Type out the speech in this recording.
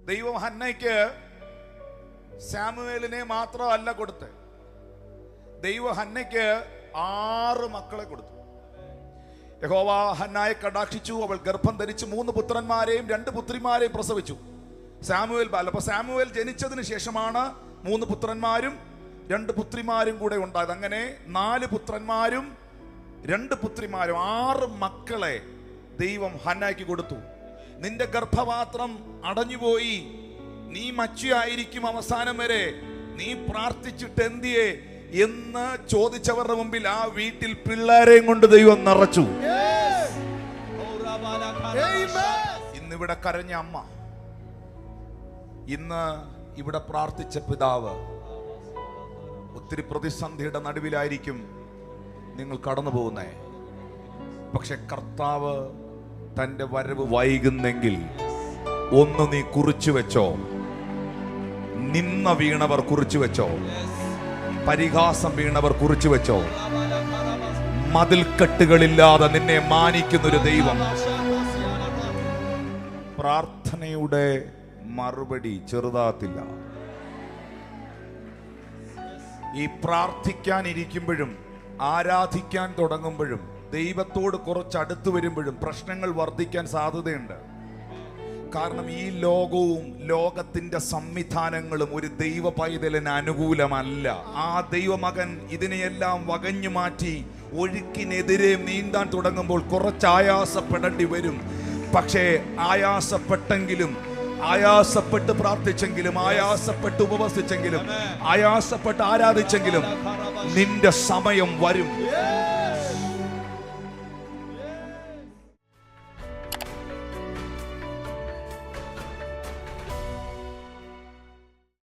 ദൈവം ഹന്നയ്ക്ക് സാമുവേലിനെ മാത്രമല്ല കൊടുത്ത്. ദൈവം ഹന്നയ്ക്ക് 6 മക്കളെ കൊടുത്തു. യഹോവ ഹന്നായെ കടാക്ഷിച്ചു. അവൾ ഗർഭം ധരിച്ച് 3 പുത്രന്മാരെയും 2 പുത്രിമാരെയും പ്രസവിച്ചു. സാമുവേൽ ജനിച്ചതിന് ശേഷമാണ് 3 പുത്രന്മാരും 2 പുത്രിമാരും കൂടെ ഉണ്ടായത്. അങ്ങനെ 4 പുത്രന്മാരും 2 പുത്രിമാരും 6 മക്കളെ ദൈവം ഹന്നായ്ക്ക് കൊടുത്തു. നിന്റെ ഗർഭപാത്രം അടഞ്ഞുപോയി, നീ മച്ചിയായിരിക്കും അവസാനം വരെ, നീ പ്രാർത്ഥിച്ചിട്ട് എന്തിയെ എന്ന് ചോദിച്ചവരുടെ മുമ്പിൽ ആ വീട്ടിൽ പിള്ളേരെയും കൊണ്ട് ദൈവം നിറച്ചു. ഇന്നിവിടെ കരഞ്ഞ അമ്മ, ഇന്ന് ഇവിടെ പ്രാർത്ഥിച്ച പിതാവ്, ഒത്തിരി പ്രതിസന്ധിയുടെ നടുവിലായിരിക്കും നിങ്ങൾ കടന്നു പോകുന്നേ. പക്ഷെ കർത്താവ് തന്റെ വരവ് വൈകുന്നെങ്കിൽ ഒന്ന് നീ കുറിച്ചു വെച്ചോ. നിന്ന വീണവർ കുറിച്ചു വെച്ചോ, പരിഹാസം വീണവർ കുറിച്ചു വെച്ചോ. മതിൽക്കെട്ടുകളില്ലാതെ നിന്നെ മാനിക്കുന്നൊരു ദൈവം. പ്രാർത്ഥനയുടെ മറുപടി ചെറുതാത്തില്ല. ഈ പ്രാർത്ഥിക്കാനിരിക്കുമ്പോഴും ആരാധിക്കാൻ തുടങ്ങുമ്പോഴും ദൈവത്തോട് കുറച്ച് അടുത്ത് വരുമ്പോഴും പ്രശ്നങ്ങൾ വർദ്ധിക്കാൻ സാധ്യതയുണ്ട്. കാരണം ഈ ലോകവും ലോകത്തിന്റെ സംവിധാനങ്ങളും ഒരു ദൈവ പൈതലിന് അനുകൂലമല്ല. ആ ദൈവമകൻ ഇതിനെയെല്ലാം വകഞ്ഞു മാറ്റി ഒഴുക്കിനെതിരെ നീന്താൻ തുടങ്ങുമ്പോൾ കുറച്ച് ആയാസപ്പെടേണ്ടി വരും. പക്ഷേ ആയാസപ്പെട്ടെങ്കിലും, ആയാസപ്പെട്ട് പ്രാർത്ഥിച്ചെങ്കിലും, ആയാസപ്പെട്ട് ഉപവസിച്ചെങ്കിലും, ആയാസപ്പെട്ട് ആരാധിച്ചെങ്കിലും നിന്റെ സമയം വരും.